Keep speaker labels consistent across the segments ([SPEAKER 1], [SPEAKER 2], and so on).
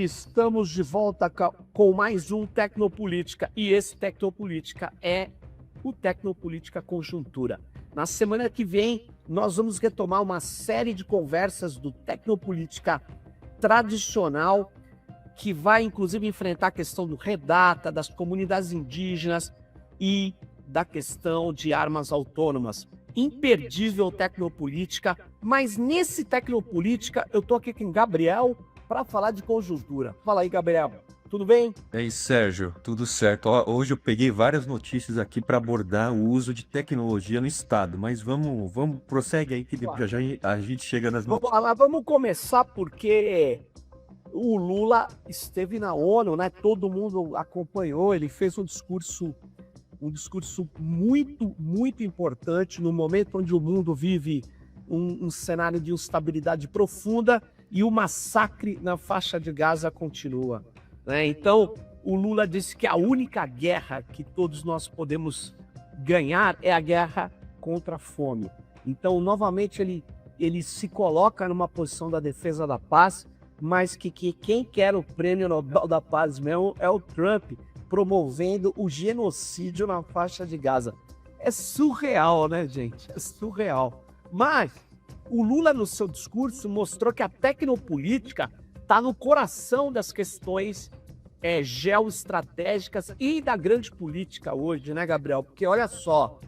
[SPEAKER 1] Estamos de volta com mais um Tecnopolítica, e esse Tecnopolítica é o Tecnopolítica Conjuntura. Na semana que vem, nós vamos retomar uma série de conversas do Tecnopolítica tradicional, que vai inclusive enfrentar a questão do Redata, das comunidades indígenas e da questão de armas autônomas. Imperdível Tecnopolítica, mas nesse Tecnopolítica eu tô aqui com o Gabriel para falar de conjuntura. Fala aí, Gabriel. Tudo bem?
[SPEAKER 2] E aí, Sérgio, tudo certo? Ó, hoje eu peguei várias notícias aqui para abordar o uso de tecnologia no Estado, mas vamos, prossegue aí que já já a gente chega nas notícias.
[SPEAKER 1] Vamos começar porque o Lula esteve na ONU, né? Todo mundo acompanhou, ele fez um discurso muito importante no momento onde o mundo vive um cenário de instabilidade profunda e o massacre na faixa de Gaza continua, né? Então, o Lula disse que a única guerra que todos nós podemos ganhar é a guerra contra a fome. Então, novamente, ele se coloca numa posição da defesa da paz, mas que quem quer o prêmio Nobel da Paz mesmo é o Trump, promovendo o genocídio na faixa de Gaza. É surreal, né, gente? É surreal. Mas o Lula, no seu discurso, mostrou que a tecnopolítica está no coração das questões geoestratégicas e da grande política hoje, né, Gabriel? Porque, olha só,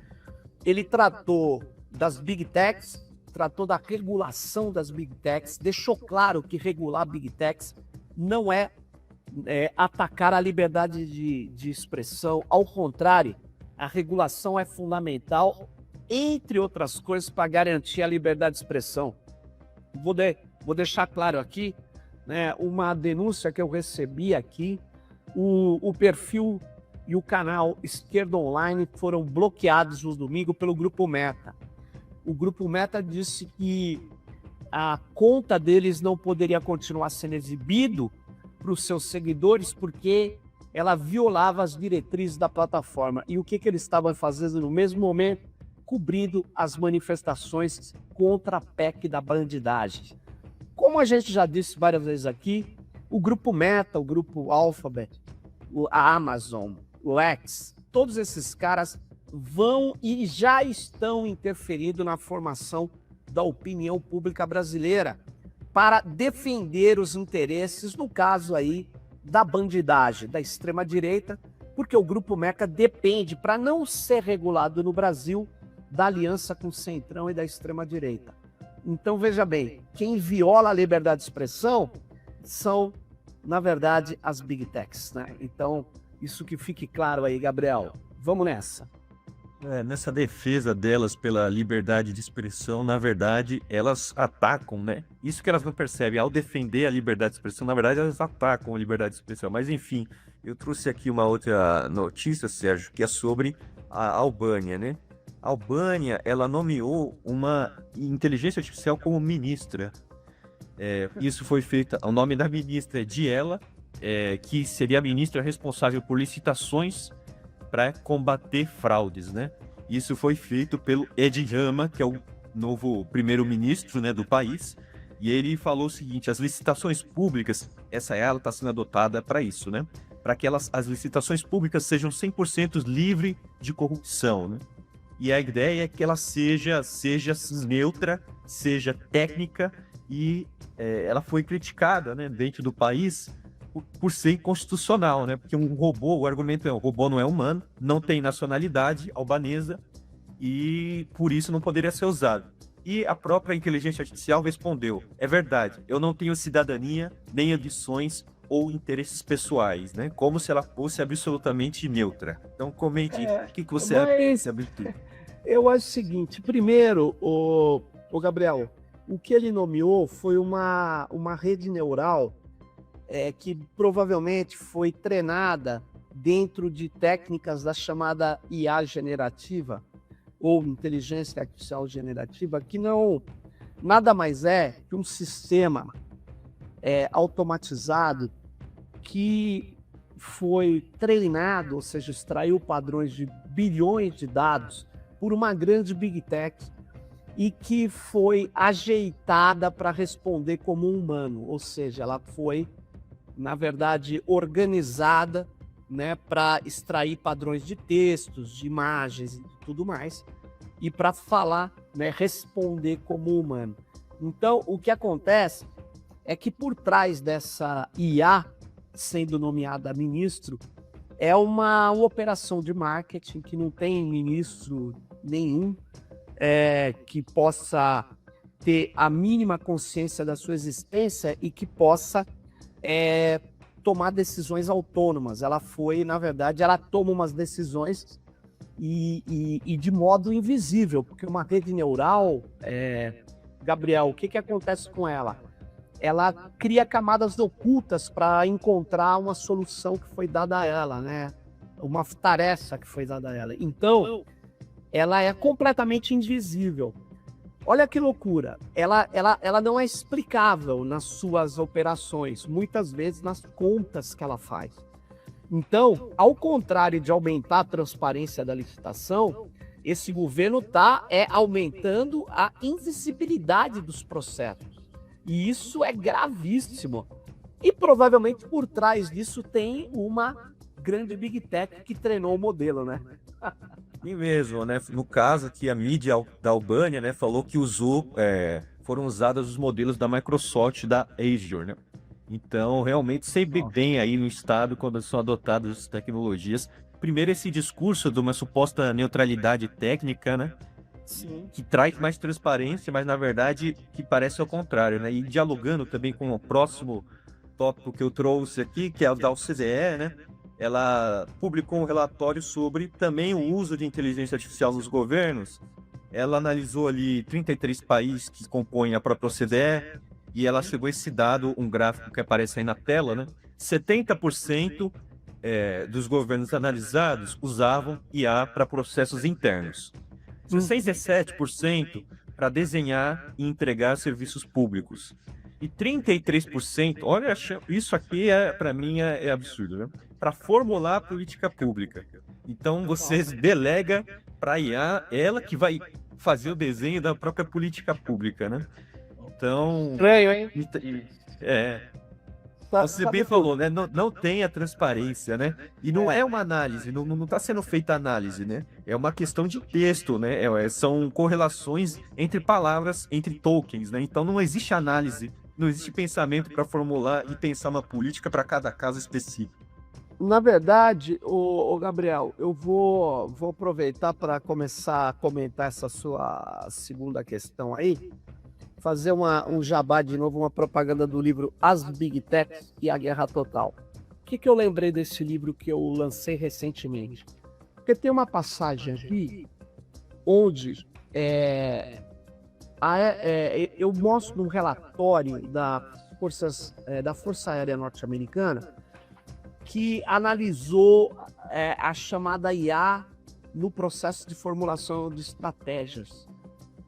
[SPEAKER 1] ele tratou das Big Techs, tratou da regulação das Big Techs, deixou claro que regular Big Techs não é atacar a liberdade de expressão. Ao contrário, a regulação é fundamental, entre outras coisas, para garantir a liberdade de expressão. Vou deixar claro aqui, né, uma denúncia que eu recebi aqui. O perfil e o canal Esquerda Online foram bloqueados no domingo pelo Grupo Meta. O Grupo Meta disse que a conta deles não poderia continuar sendo exibido para os seus seguidores porque ela violava as diretrizes da plataforma. E o que eles estavam fazendo no mesmo momento? Cobrindo as manifestações contra a PEC da bandidagem. Como a gente já disse várias vezes aqui, o Grupo Meta, o Grupo Alphabet, a Amazon, o X, todos esses caras vão e já estão interferindo na formação da opinião pública brasileira para defender os interesses, no caso aí, da bandidagem, da extrema-direita, porque o Grupo Meta depende, para não ser regulado no Brasil, da aliança com o Centrão e da extrema-direita. Então, veja bem, quem viola a liberdade de expressão são, na verdade, as Big Techs, né? Então, isso que fique claro aí, Gabriel. Vamos nessa.
[SPEAKER 2] Nessa defesa delas pela liberdade de expressão, na verdade, elas atacam, né? Isso que elas não percebem. Ao defender a liberdade de expressão, na verdade, elas atacam a liberdade de expressão. Mas, enfim, eu trouxe aqui uma outra notícia, Sérgio, que é sobre a Albânia, né? A Albânia, ela nomeou uma inteligência artificial como ministra. Isso foi feito, o nome da ministra é Diela, que seria a ministra responsável por licitações para combater fraudes, né? Isso foi feito pelo Edi Rama, que é o novo primeiro-ministro, né, do país, e ele falou o seguinte: as licitações públicas, ela está sendo adotada para isso, né? Para que as licitações públicas sejam 100% livres de corrupção, né? E a ideia é que ela seja neutra, seja técnica, e ela foi criticada, né, dentro do país por ser inconstitucional, né? Porque um robô, o argumento é, o robô não é humano, não tem nacionalidade albanesa e por isso não poderia ser usado. E a própria inteligência artificial respondeu: é verdade, eu não tenho cidadania, nem ambições ou interesses pessoais, né? Como se ela fosse absolutamente neutra. Então comente o que você
[SPEAKER 1] Mas eu acho o seguinte: primeiro, o Gabriel, o que ele nomeou foi uma rede neural que provavelmente foi treinada dentro de técnicas da chamada IA generativa, ou inteligência artificial generativa, que nada mais é que um sistema automatizado que foi treinado, ou seja, extraiu padrões de bilhões de dados por uma grande Big Tech e que foi ajeitada para responder como um humano, ou seja, ela foi na verdade, organizada, né, para extrair padrões de textos, de imagens e tudo mais, e para falar, né, responder como humano. Então, o que acontece é que por trás dessa IA sendo nomeada ministro, é uma operação de marketing que não tem ministro nenhum que possa ter a mínima consciência da sua existência e que possa tomar decisões autônomas. Ela foi, na verdade, ela toma umas decisões e de modo invisível, porque uma rede neural, Gabriel, o que acontece com ela? Ela cria camadas ocultas para encontrar uma solução que foi dada a ela, né? Uma tarefa que foi dada a ela. Então, ela é completamente invisível. Olha que loucura. Ela não é explicável nas suas operações, muitas vezes nas contas que ela faz. Então, ao contrário de aumentar a transparência da licitação, esse governo está aumentando a invisibilidade dos processos. E isso é gravíssimo. E provavelmente por trás disso tem uma grande Big Tech que treinou o modelo, né?
[SPEAKER 2] E mesmo, né? No caso aqui, a mídia da Albânia, né, falou que foram usados os modelos da Microsoft, da Azure, né? Então, realmente, sempre bem aí no Estado quando são adotadas essas tecnologias. Primeiro, esse discurso de uma suposta neutralidade técnica, né?
[SPEAKER 1] Sim.
[SPEAKER 2] Que traz mais transparência, mas na verdade que parece ao contrário, né? E dialogando também com o próximo tópico que eu trouxe aqui, que é o da OCDE, né? Ela publicou um relatório sobre também o uso de inteligência artificial nos governos. Ela analisou ali 33 países que compõem a própria OCDE e ela chegou a esse dado, um gráfico que aparece aí na tela, né? 70% dos governos analisados usavam IA para processos internos. 67% para desenhar e entregar serviços públicos. E 33%, olha, isso aqui para mim é absurdo, né? Para formular a política pública. Então você delega para a IA, ela que vai fazer o desenho da própria política pública, né? Então,
[SPEAKER 1] Estranho, hein?
[SPEAKER 2] Você bem falou, né? Não tem a transparência, né? E não é uma análise, não está sendo feita análise, né? É uma questão de texto, né? São correlações entre palavras, entre tokens, né? Então não existe análise, não existe pensamento para formular e pensar uma política para cada caso específico.
[SPEAKER 1] Na verdade, o Gabriel, eu vou aproveitar para começar a comentar essa sua segunda questão aí, fazer um jabá de novo, uma propaganda do livro As Big Techs e a Guerra Total. O que eu lembrei desse livro que eu lancei recentemente? Porque tem uma passagem aqui onde eu mostro um relatório da Força Aérea Norte-Americana que analisou a chamada IA no processo de formulação de estratégias.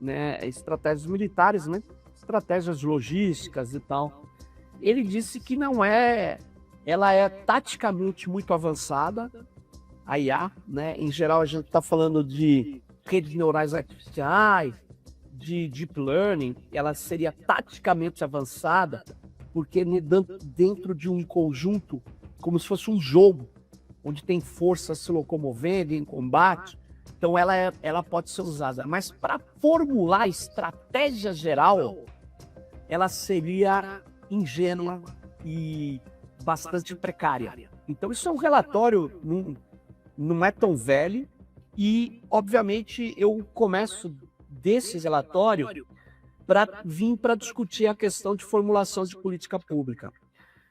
[SPEAKER 1] Né, estratégias militares, né, estratégias logísticas e tal. Ele disse que ela é taticamente muito avançada, a IA, né? Em geral a gente está falando de redes neurais artificiais, de deep learning, ela seria taticamente avançada, porque dentro de um conjunto, como se fosse um jogo, onde tem forças se locomovendo em combate. Então ela pode ser usada, mas para formular estratégia geral, ela seria ingênua e bastante precária. Então isso é um relatório, não é tão velho, e obviamente eu começo desse relatório para vir para discutir a questão de formulação de política pública.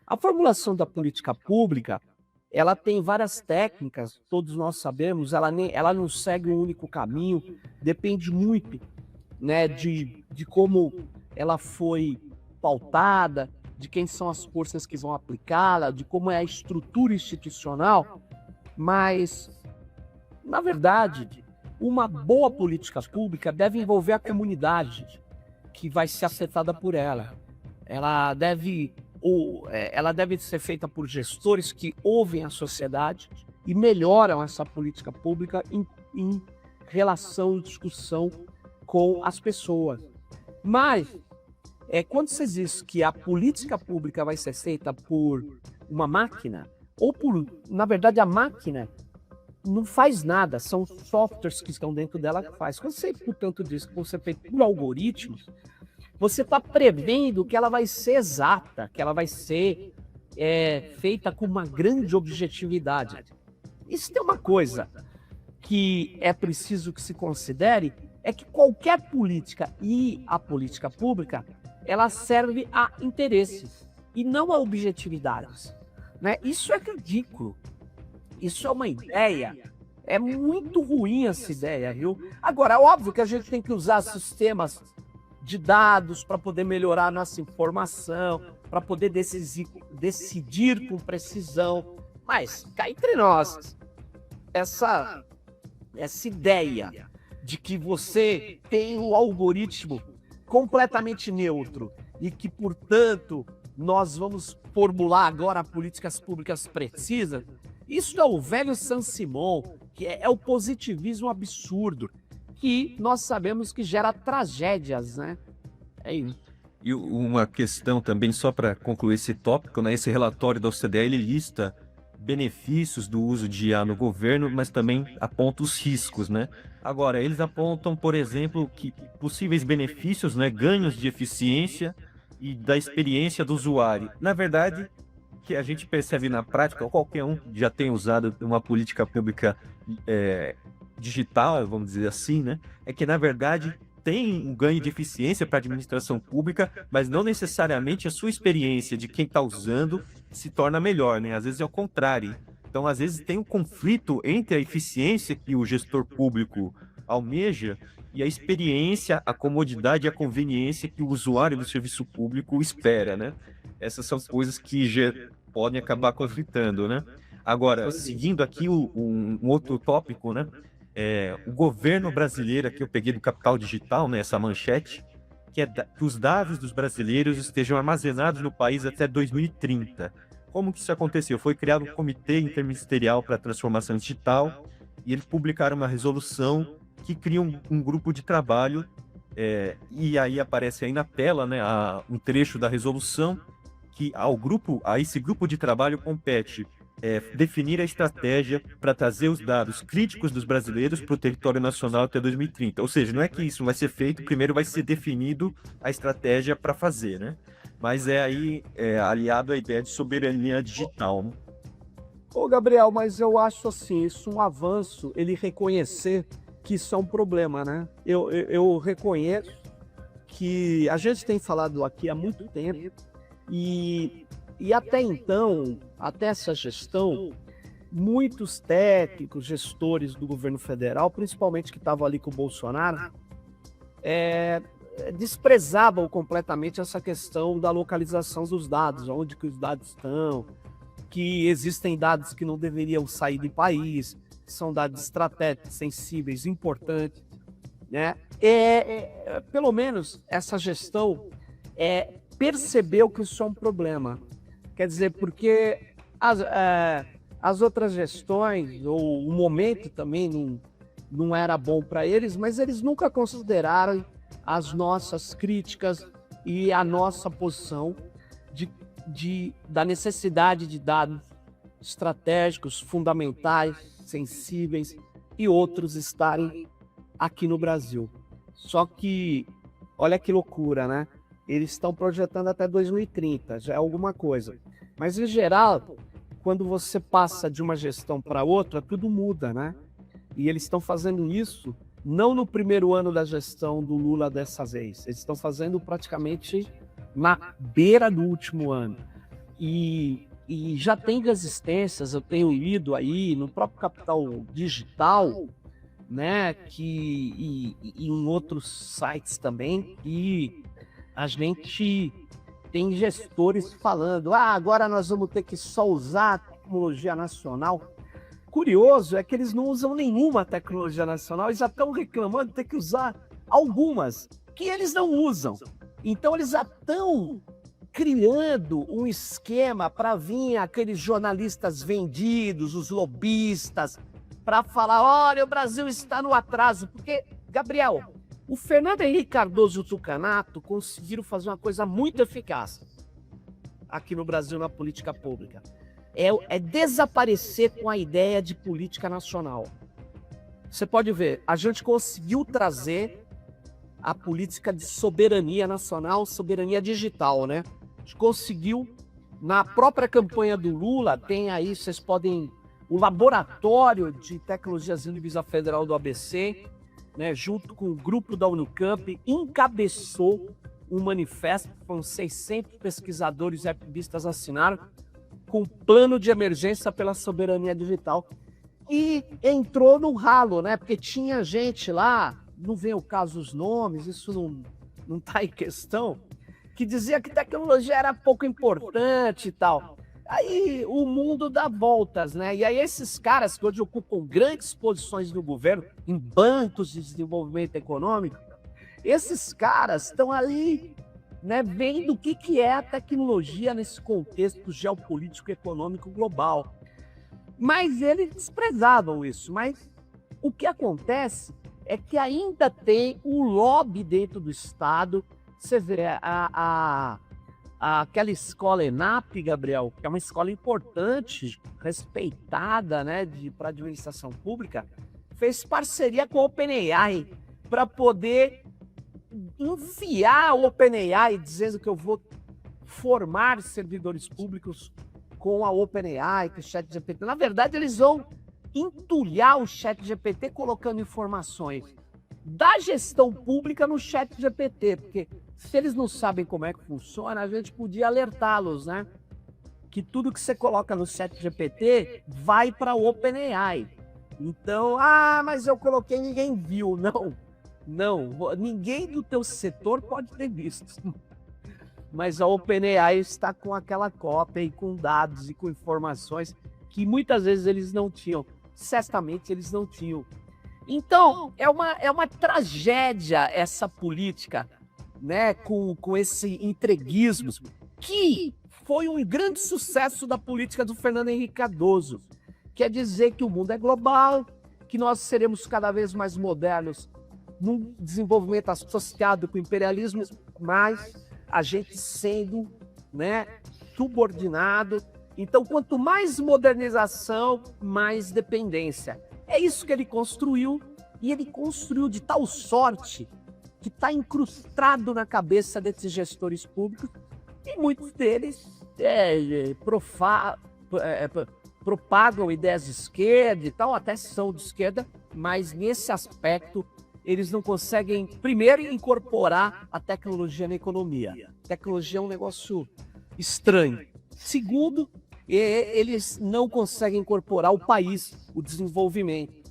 [SPEAKER 1] A formulação da política pública, ela tem várias técnicas, todos nós sabemos, ela não segue um único caminho, depende muito, né, de como ela foi pautada, de quem são as forças que vão aplicá-la, de como é a estrutura institucional, mas, na verdade, uma boa política pública deve envolver a comunidade que vai ser afetada por ela. Ela deve ser feita por gestores que ouvem a sociedade e melhoram essa política pública em relação e discussão com as pessoas. Mas quando você diz que a política pública vai ser feita por uma máquina, na verdade, a máquina não faz nada, são softwares que estão dentro dela que faz. Quando você, portanto, diz que você é feito por algoritmos, você está prevendo que ela vai ser exata, que ela vai ser feita com uma grande objetividade. Isso tem uma coisa que é preciso que se considere, é que qualquer política e a política pública, ela serve a interesses e não a objetividades. Né? Isso é ridículo. Isso é uma ideia. É muito ruim essa ideia, viu? Agora, é óbvio que a gente tem que usar sistemas de dados para poder melhorar a nossa informação, para poder decidir com precisão. Mas, cá entre nós, essa ideia de que você tem um algoritmo completamente neutro e que, portanto, nós vamos formular agora políticas públicas precisas, isso é o velho Saint-Simon, que é o positivismo absurdo, que nós sabemos que gera tragédias, né? É isso.
[SPEAKER 2] E uma questão também, só para concluir esse tópico, né? Esse relatório da OCDE, ele lista benefícios do uso de IA no governo, mas também aponta os riscos, né? Agora, eles apontam, por exemplo, que possíveis benefícios, né? Ganhos de eficiência e da experiência do usuário. Na verdade, que a gente percebe na prática, qualquer um já tem usado uma política pública digital, vamos dizer assim, né? É que, na verdade, tem um ganho de eficiência para a administração pública, mas não necessariamente a sua experiência de quem está usando se torna melhor, né? Às vezes é o contrário. Então, às vezes tem um conflito entre a eficiência que o gestor público almeja e a experiência, a comodidade e a conveniência que o usuário do serviço público espera, né? Essas são coisas que já podem acabar conflitando, né? Agora, seguindo aqui um outro tópico, né? O governo brasileiro, aqui eu peguei do Capital Digital, né, essa manchete, que é que os dados dos brasileiros estejam armazenados no país até 2030. Como que isso aconteceu? Foi criado um comitê interministerial para a transformação digital e eles publicaram uma resolução que cria um grupo de trabalho e aí aparece aí na tela, né, um trecho da resolução que a esse grupo de trabalho compete definir a estratégia para trazer os dados críticos dos brasileiros para o território nacional até 2030. Ou seja, não é que isso vai ser feito, primeiro vai ser definido a estratégia para fazer, né? Mas aliado à ideia de soberania digital, né?
[SPEAKER 1] Ô, Gabriel, mas eu acho assim, isso um avanço, ele reconhecer que isso é um problema, né? Eu reconheço que a gente tem falado aqui há muito tempo e até então, até essa gestão, muitos técnicos, gestores do governo federal, principalmente que estavam ali com o Bolsonaro, desprezavam completamente essa questão da localização dos dados, onde que os dados estão, que existem dados que não deveriam sair do país, que são dados estratégicos, sensíveis, importantes, né? Pelo menos essa gestão percebeu que isso é um problema. Quer dizer, porque as outras gestões, ou o momento também não era bom para eles, mas eles nunca consideraram as nossas críticas e a nossa posição da necessidade de dados estratégicos, fundamentais, sensíveis e outros estarem aqui no Brasil. Só que, olha que loucura, né? Eles estão projetando até 2030, já é alguma coisa. Mas, em geral, quando você passa de uma gestão para outra, tudo muda, né? E eles estão fazendo isso não no primeiro ano da gestão do Lula dessa vez. Eles estão fazendo praticamente na beira do último ano. E já tem resistências, eu tenho lido aí no próprio Capital Digital, né, e em outros sites também, e a gente tem gestores falando, agora nós vamos ter que só usar a tecnologia nacional. Curioso é que eles não usam nenhuma tecnologia nacional e já estão reclamando de ter que usar algumas que eles não usam. Então eles já estão criando um esquema para vir aqueles jornalistas vendidos, os lobistas, para falar, olha, o Brasil está no atraso. Porque, Gabriel, O Fernando Henrique Cardoso e o Zucanato conseguiram fazer uma coisa muito eficaz aqui no Brasil na política pública. É desaparecer com a ideia de política nacional. Você pode ver, a gente conseguiu trazer a política de soberania nacional, soberania digital, né? A gente conseguiu, na própria campanha do Lula, tem aí, vocês podem, o Laboratório de Tecnologias Livres da Federal do ABC, né, junto com o grupo da Unicamp, encabeçou um manifesto, foram 600 pesquisadores e ativistas assinaram, com um plano de emergência pela soberania digital. E entrou no ralo, né? Porque tinha gente lá, não vem o caso os nomes, isso não está em questão, que dizia que tecnologia era pouco importante e tal. Aí o mundo dá voltas, né? E aí esses caras que hoje ocupam grandes posições no governo, em bancos de desenvolvimento econômico, esses caras estão ali, né, vendo o que é a tecnologia nesse contexto geopolítico e econômico global. Mas eles desprezavam isso. Mas o que acontece é que ainda tem um lobby dentro do Estado. Você vê aquela escola ENAP, Gabriel, que é uma escola importante, respeitada, né, para a administração pública, fez parceria com a OpenAI para poder enfiar o OpenAI dizendo que eu vou formar servidores públicos com a OpenAI, com o ChatGPT. Na verdade, eles vão entulhar o ChatGPT colocando informações da gestão pública no ChatGPT, porque se eles não sabem como é que funciona, a gente podia alertá-los, né? Que tudo que você coloca no ChatGPT vai para o OpenAI. Então, mas eu coloquei e ninguém viu. Não, ninguém do teu setor pode ter visto. Mas a OpenAI está com aquela cópia e com dados e com informações que muitas vezes eles não tinham. Certamente eles não tinham. Então, é uma tragédia essa política, né, com esse entreguismo, que foi um grande sucesso da política do Fernando Henrique Cardoso. Quer dizer que o mundo é global, que nós seremos cada vez mais modernos num desenvolvimento associado com o imperialismo, mas a gente sendo, né, subordinado. Então, quanto mais modernização, mais dependência. É isso que ele construiu, e ele construiu de tal sorte que está incrustado na cabeça desses gestores públicos, e muitos deles propagam ideias de esquerda e tal, até são de esquerda, mas nesse aspecto eles não conseguem, primeiro, incorporar a tecnologia na economia. Tecnologia é um negócio estranho. Segundo, eles não conseguem incorporar o país, o desenvolvimento.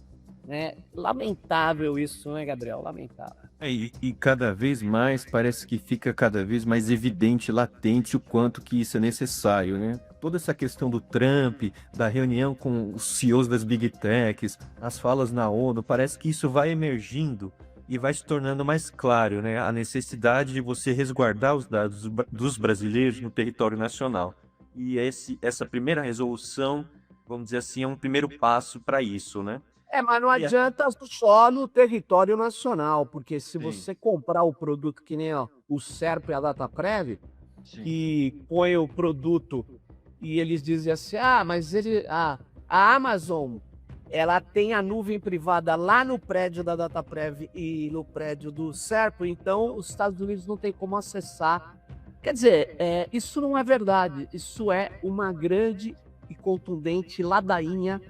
[SPEAKER 1] Né? Lamentável isso, né, Gabriel? Lamentável.
[SPEAKER 2] E cada vez mais, parece que fica cada vez mais evidente, latente o quanto que isso é necessário, né? Toda essa questão do Trump, da reunião com os CEOs das Big Techs, as falas na ONU, parece que isso vai emergindo e vai se tornando mais claro, né? A necessidade de você resguardar os dados dos brasileiros no território nacional. E essa primeira resolução, vamos dizer assim, é um primeiro passo para isso, né?
[SPEAKER 1] Mas não adianta só no território nacional, porque se
[SPEAKER 2] Sim.
[SPEAKER 1] você comprar o produto que nem o Serp e a Dataprev, que põe o produto e eles dizem assim, mas a Amazon, ela tem a nuvem privada lá no prédio da Dataprev e no prédio do Serp, então os Estados Unidos não tem como acessar. Quer dizer, isso não é verdade, isso é uma grande e contundente ladainha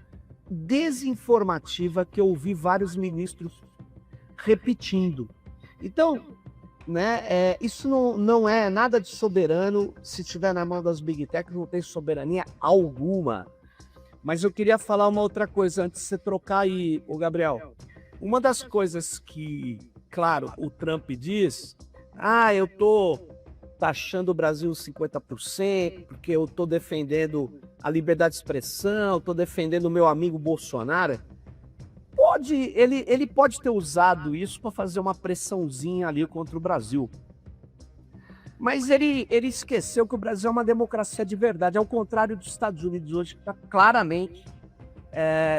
[SPEAKER 1] desinformativa que eu ouvi vários ministros repetindo. Então, né, isso não é nada de soberano. Se estiver na mão das Big Tech, não tem soberania alguma. Mas eu queria falar uma outra coisa antes de você trocar aí, Gabriel. Uma das coisas que, claro, o Trump diz, eu tô taxando o Brasil 50%, porque eu tô defendendo a liberdade de expressão, estou defendendo o meu amigo Bolsonaro. Ele pode ter usado isso para fazer uma pressãozinha ali contra o Brasil. Mas ele esqueceu que o Brasil é uma democracia de verdade, ao contrário dos Estados Unidos hoje, que está claramente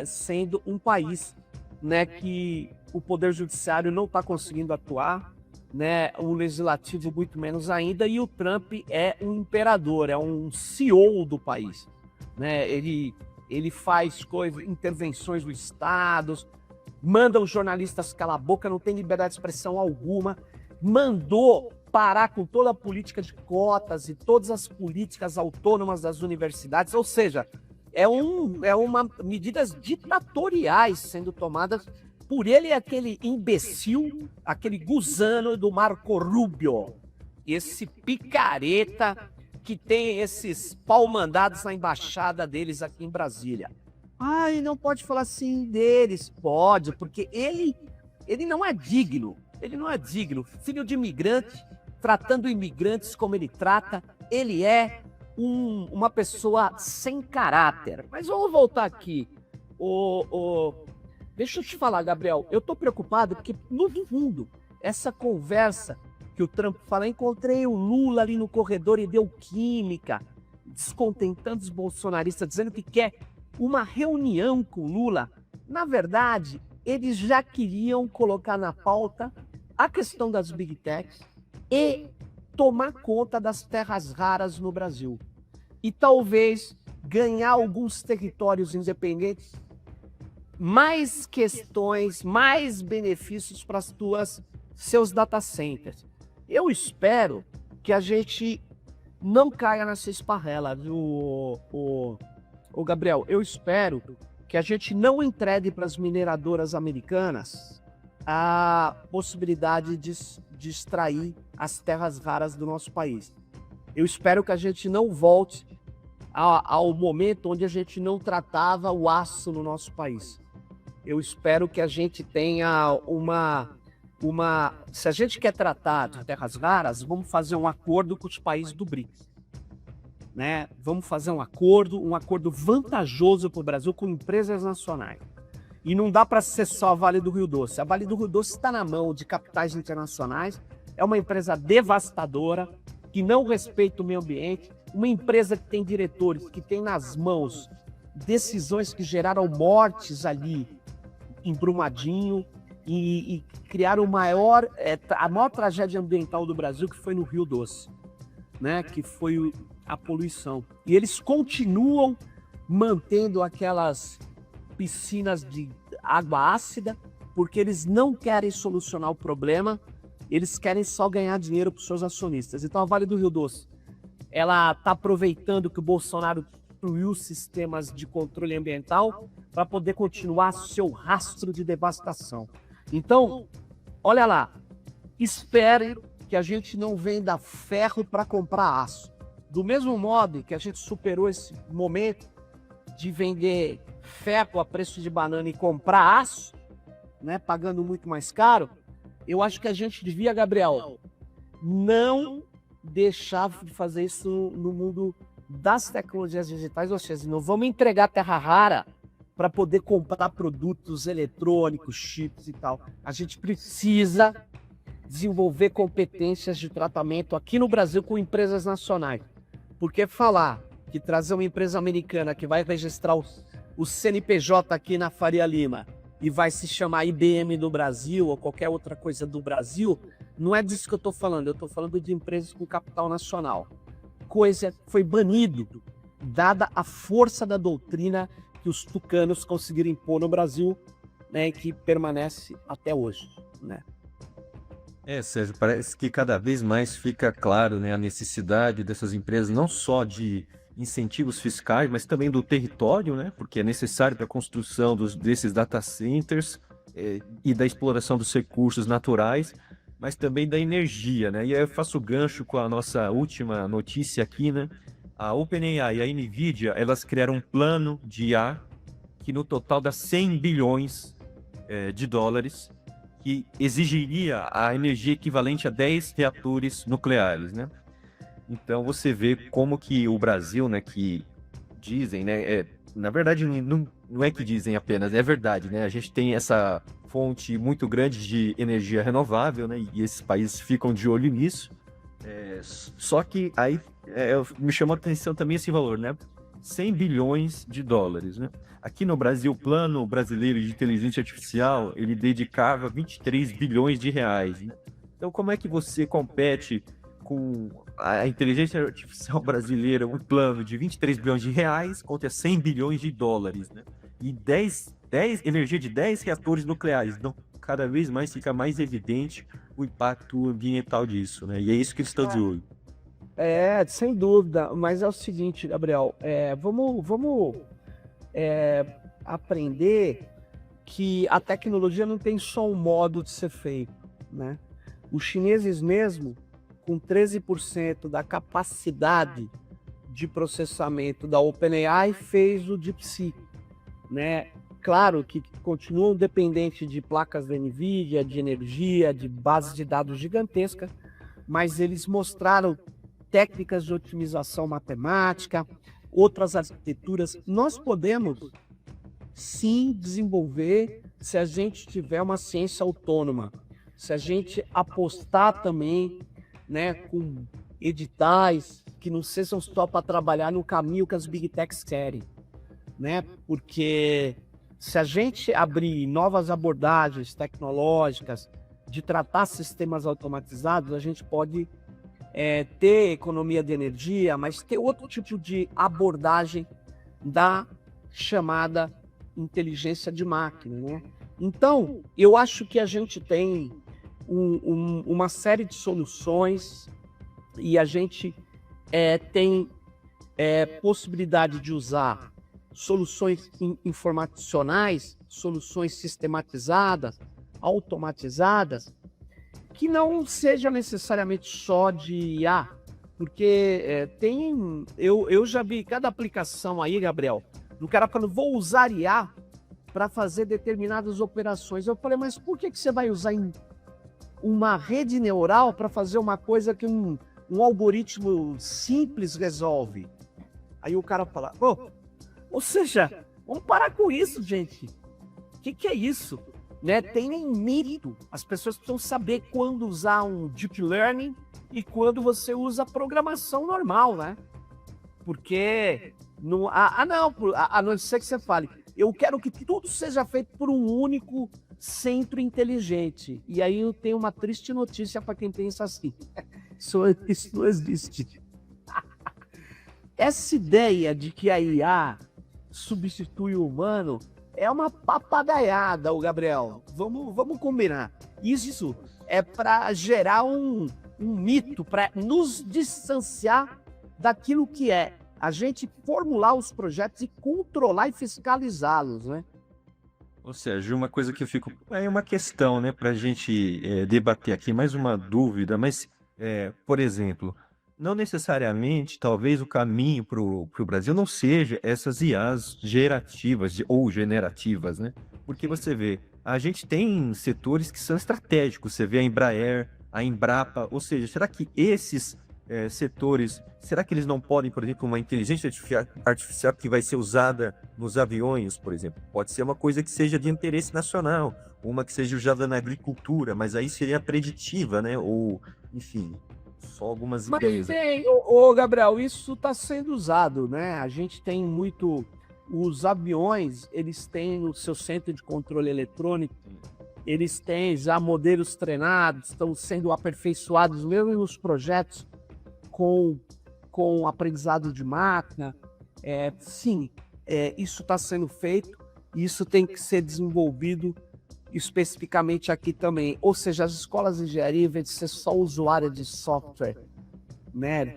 [SPEAKER 1] sendo um país, né, que o Poder Judiciário não está conseguindo atuar, né, o Legislativo muito menos ainda, e o Trump é um imperador, é um CEO do país, né? Ele faz intervenções dos estados, manda os jornalistas calar a boca, não tem liberdade de expressão alguma, mandou parar com toda a política de cotas e todas as políticas autônomas das universidades, ou seja, uma medidas ditatoriais sendo tomadas por ele e aquele imbecil, aquele gusano do Marco Rubio, esse picareta que tem esses pau-mandados na embaixada deles aqui em Brasília. Ai, não pode falar assim deles. Pode, porque ele não é digno. Ele não é digno. Filho de imigrante, tratando imigrantes como ele trata, ele é uma pessoa sem caráter. Mas vamos voltar aqui. Deixa eu te falar, Gabriel, eu tô preocupado porque, no fundo, essa conversa que o Trump fala, encontrei o Lula ali no corredor e deu química, descontentando os bolsonaristas, dizendo que quer uma reunião com o Lula. Na verdade, eles já queriam colocar na pauta a questão das Big Techs e tomar conta das terras raras no Brasil. E talvez ganhar alguns territórios independentes, mais questões, mais benefícios para seus data centers. Eu espero que a gente não caia nessa esparrela, viu, o Gabriel? Eu espero que a gente não entregue para as mineradoras americanas a possibilidade de extrair as terras raras do nosso país. Eu espero que a gente não volte ao momento onde a gente não tratava o aço no nosso país. Eu espero que a gente tenha se a gente quer tratar de terras raras, vamos fazer um acordo com os países do BRICS, né? Vamos fazer um acordo vantajoso para o Brasil com empresas nacionais. E não dá para ser só a Vale do Rio Doce. A Vale do Rio Doce está na mão de capitais internacionais, é uma empresa devastadora, que não respeita o meio ambiente, uma empresa que tem diretores, que tem nas mãos decisões que geraram mortes ali em Brumadinho e criaram a maior tragédia ambiental do Brasil, que foi no Rio Doce, né? Que foi a poluição. E eles continuam mantendo aquelas piscinas de água ácida, porque eles não querem solucionar o problema, eles querem só ganhar dinheiro para os seus acionistas. Então a Vale do Rio Doce, ela está aproveitando que o Bolsonaro destruiu sistemas de controle ambiental para poder continuar seu rastro de devastação. Então, olha lá, espere que a gente não venda ferro para comprar aço. Do mesmo modo que a gente superou esse momento de vender ferro a preço de banana e comprar aço, né, pagando muito mais caro, eu acho que a gente devia, Gabriel, não deixar de fazer isso no mundo das tecnologias digitais, ou seja, não vamos entregar terra rara para poder comprar produtos eletrônicos, chips e tal. A gente precisa desenvolver competências de tratamento aqui no Brasil com empresas nacionais. Porque falar que trazer uma empresa americana que vai registrar o CNPJ aqui na Faria Lima e vai se chamar IBM do Brasil ou qualquer outra coisa do Brasil, não é disso que eu estou falando. Eu estou falando de empresas com capital nacional. Coisa que foi banido, dada a força da doutrina que os tucanos conseguiram impor no Brasil, né, que permanece até hoje, né?
[SPEAKER 2] Sérgio, parece que cada vez mais fica claro, né, a necessidade dessas empresas, não só de incentivos fiscais, mas também do território, né, porque é necessário para a construção desses data centers e da exploração dos recursos naturais, mas também da energia, né? E aí eu faço gancho com a nossa última notícia aqui, né? A OpenAI e a NVIDIA, elas criaram um plano de IA que no total dá 100 bilhões de dólares, que exigiria a energia equivalente a 10 reatores nucleares, né? Então você vê como que o Brasil, né, que dizem, né, na verdade não é que dizem apenas, é verdade, né? A gente tem essa fonte muito grande de energia renovável, né? E esses países ficam de olho nisso. Só que aí me chamou a atenção também esse valor, né? 100 bilhões de dólares, né? Aqui no Brasil, o Plano Brasileiro de Inteligência Artificial, ele dedicava 23 bilhões de reais, né? Então, como é que você compete com a inteligência artificial brasileira, um plano de 23 bilhões de reais contra 100 bilhões de dólares, né? E 10 energia de 10 reatores nucleares. Então, cada vez mais fica mais evidente o impacto ambiental disso, né? E é isso que eles estão de olho.
[SPEAKER 1] Sem dúvida, mas é o seguinte, Gabriel, vamos aprender que a tecnologia não tem só um modo de ser feito, né? Os chineses mesmo, com 13% da capacidade de processamento da OpenAI, fez o DeepSeek, né? Claro que continuam dependentes de placas da NVIDIA, de energia, de bases de dados gigantescas, mas eles mostraram técnicas de otimização matemática, outras arquiteturas. Nós podemos, sim, desenvolver se a gente tiver uma ciência autônoma, se a gente apostar também, né, com editais que não sejam só para trabalhar no caminho que as Big Techs querem, né? Porque se a gente abrir novas abordagens tecnológicas de tratar sistemas automatizados, a gente pode ter economia de energia, mas ter outro tipo de abordagem da chamada inteligência de máquina, né? Então, eu acho que a gente tem uma série de soluções e a gente tem possibilidade de usar soluções informacionais, soluções sistematizadas, automatizadas, que não seja necessariamente só de IA, porque eu já vi cada aplicação aí, Gabriel, do cara falando, vou usar IA para fazer determinadas operações. Eu falei, mas por que você vai usar uma rede neural para fazer uma coisa que um algoritmo simples resolve? Aí o cara fala, ou seja, vamos parar com isso, gente. O que é isso? Né? Tem limite. As pessoas precisam saber quando usar um deep learning e quando você usa programação normal, né? Porque a não ser que você fale, eu quero que tudo seja feito por um único centro inteligente. E aí eu tenho uma triste notícia para quem pensa assim. Isso não existe. Essa ideia de que a IA substitui o humano é uma papagaiada, o Gabriel. Vamos combinar. Isso é para gerar um mito, para nos distanciar daquilo que é a gente formular os projetos e controlar e fiscalizá-los, né?
[SPEAKER 2] Ou seja, uma coisa que eu fico... É uma questão, né, para a gente debater aqui, mais uma dúvida, mas, por exemplo, não necessariamente, talvez o caminho para o Brasil não seja essas IAs gerativas ou generativas, né? Porque você vê, a gente tem setores que são estratégicos, você vê a Embraer, a Embrapa, ou seja, será que esses setores, será que eles não podem, por exemplo, uma inteligência artificial que vai ser usada nos aviões, por exemplo, pode ser uma coisa que seja de interesse nacional, uma que seja usada na agricultura, mas aí seria preditiva, né? Ou, enfim, só algumas ideias.
[SPEAKER 1] Mas Gabriel, isso está sendo usado, né? A gente tem muito... Os aviões, eles têm o seu centro de controle eletrônico, eles têm já modelos treinados, estão sendo aperfeiçoados mesmo nos projetos com aprendizado de máquina. Sim, isso está sendo feito e isso tem que ser desenvolvido especificamente aqui também. Ou seja, as escolas de engenharia, em vez de ser só usuária de software, né,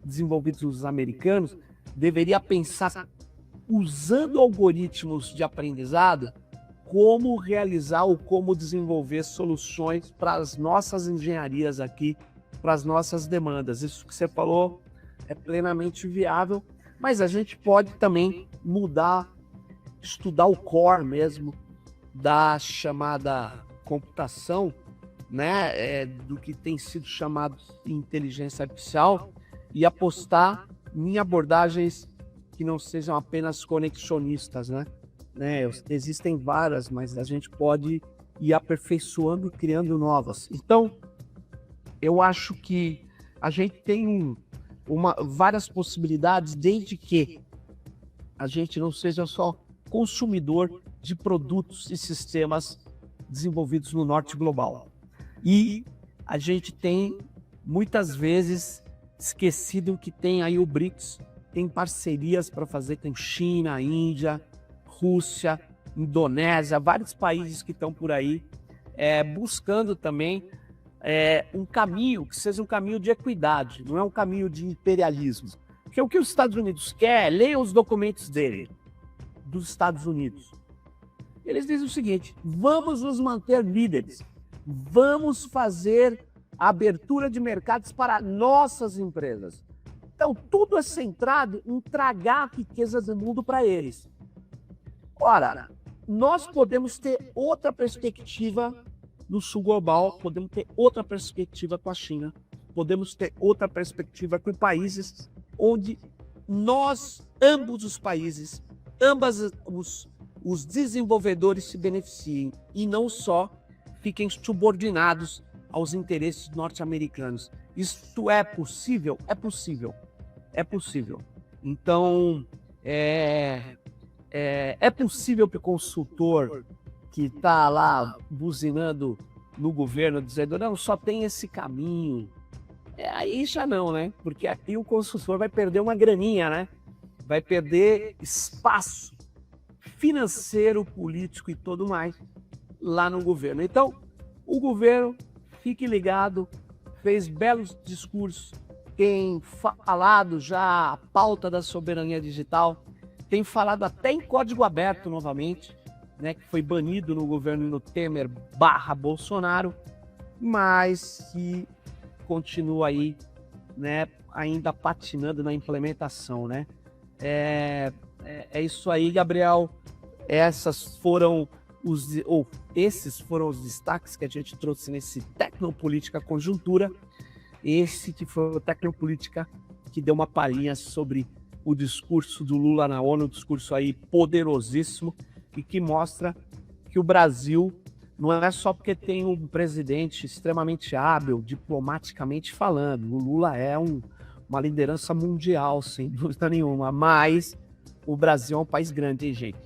[SPEAKER 1] desenvolvidos nos americanos, deveria pensar, usando algoritmos de aprendizado, como realizar ou como desenvolver soluções para as nossas engenharias aqui, para as nossas demandas. Isso que você falou é plenamente viável, mas a gente pode também mudar, estudar o core mesmo da chamada computação, né, do que tem sido chamado de inteligência artificial, e apostar em abordagens que não sejam apenas conexionistas, né? Existem várias, mas a gente pode ir aperfeiçoando e criando novas. Então, eu acho que a gente tem várias possibilidades, desde que a gente não seja só consumidor de produtos e sistemas desenvolvidos no norte global. E a gente tem, muitas vezes, esquecido que tem aí o BRICS, tem parcerias para fazer com China, Índia, Rússia, Indonésia, vários países que estão por aí, buscando também um caminho que seja um caminho de equidade, não é um caminho de imperialismo. Porque o que os Estados Unidos quer, leiam os documentos dele, dos Estados Unidos. Eles dizem o seguinte: vamos nos manter líderes, vamos fazer a abertura de mercados para nossas empresas. Então, tudo é centrado em tragar a riqueza do mundo para eles. Ora, nós podemos ter outra perspectiva no sul global, podemos ter outra perspectiva com a China, podemos ter outra perspectiva com países onde ambos os países, os desenvolvedores se beneficiem e não só fiquem subordinados aos interesses norte-americanos. Isto é possível? É possível. É possível. Então, é possível que o consultor que está lá buzinando no governo, dizendo, não, só tem esse caminho. Aí já não, né? Porque aí o consultor vai perder uma graninha, né? Vai perder espaço financeiro, político e tudo mais lá no governo. Então, o governo, fique ligado, fez belos discursos, tem falado já a pauta da soberania digital, tem falado até em código aberto novamente, né, que foi banido no governo Temer /Bolsonaro, mas que continua aí, né, ainda patinando na implementação, né? É isso aí, Gabriel. Esses foram os destaques que a gente trouxe nesse Tecnopolítica Conjuntura. Esse que foi o Tecnopolítica que deu uma palhinha sobre o discurso do Lula na ONU, um discurso aí poderosíssimo e que mostra que o Brasil não é só porque tem um presidente extremamente hábil, diplomaticamente falando. O Lula é uma liderança mundial, sem dúvida nenhuma, mas o Brasil é um país grande, hein, gente?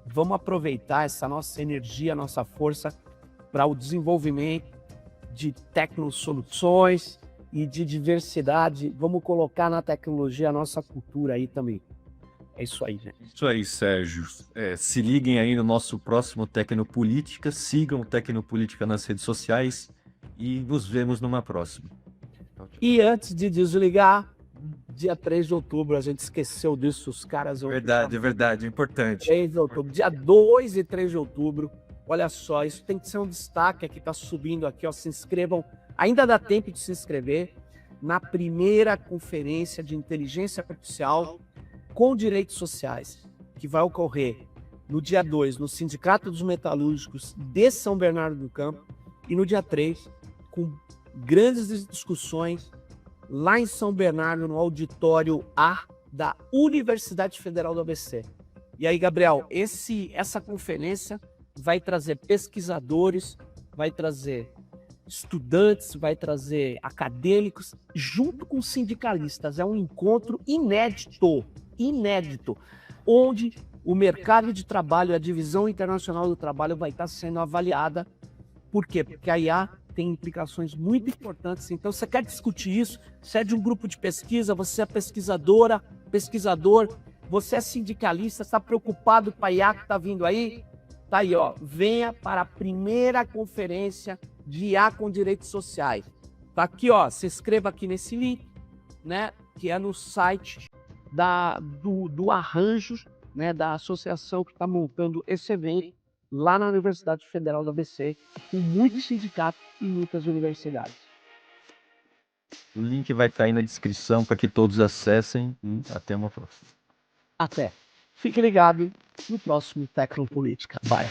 [SPEAKER 1] Vamos aproveitar essa nossa energia, nossa força para o desenvolvimento de tecnosoluções e de diversidade. Vamos colocar na tecnologia a nossa cultura aí também. É isso aí, gente.
[SPEAKER 2] Isso aí, Sérgio. Se liguem aí no nosso próximo Tecnopolítica, sigam o Tecnopolítica nas redes sociais e nos vemos numa próxima.
[SPEAKER 1] E antes de desligar, dia 3 de outubro, a gente esqueceu disso, os caras...
[SPEAKER 2] Verdade, é importante.
[SPEAKER 1] 3 de outubro, dia 2 e 3 de outubro, olha só, isso tem que ser um destaque aqui, tá subindo aqui, ó, se inscrevam, ainda dá tempo de se inscrever na primeira conferência de inteligência artificial com direitos sociais, que vai ocorrer no dia 2, no Sindicato dos Metalúrgicos de São Bernardo do Campo, e no dia 3, com grandes discussões lá em São Bernardo, no auditório A da Universidade Federal do ABC. E aí, Gabriel, essa conferência vai trazer pesquisadores, vai trazer estudantes, vai trazer acadêmicos, junto com sindicalistas. É um encontro inédito, onde o mercado de trabalho, a divisão internacional do trabalho vai estar sendo avaliada. Por quê? Porque a IA tem implicações muito importantes. Então, você quer discutir isso? Você é de um grupo de pesquisa, você é pesquisador, você é sindicalista, está preocupado com a IA que está vindo aí? Tá aí, ó. Venha para a primeira conferência de IA com direitos sociais. Tá aqui, ó. Se inscreva aqui nesse link, né? Que é no site do Arranjo, né? Da associação que está montando esse evento lá na Universidade Federal do ABC, com muitos sindicatos e muitas universidades.
[SPEAKER 2] O link vai estar aí na descrição para que todos acessem. Até uma próxima.
[SPEAKER 1] Até. Fique ligado no próximo Tecnopolítica. Bye.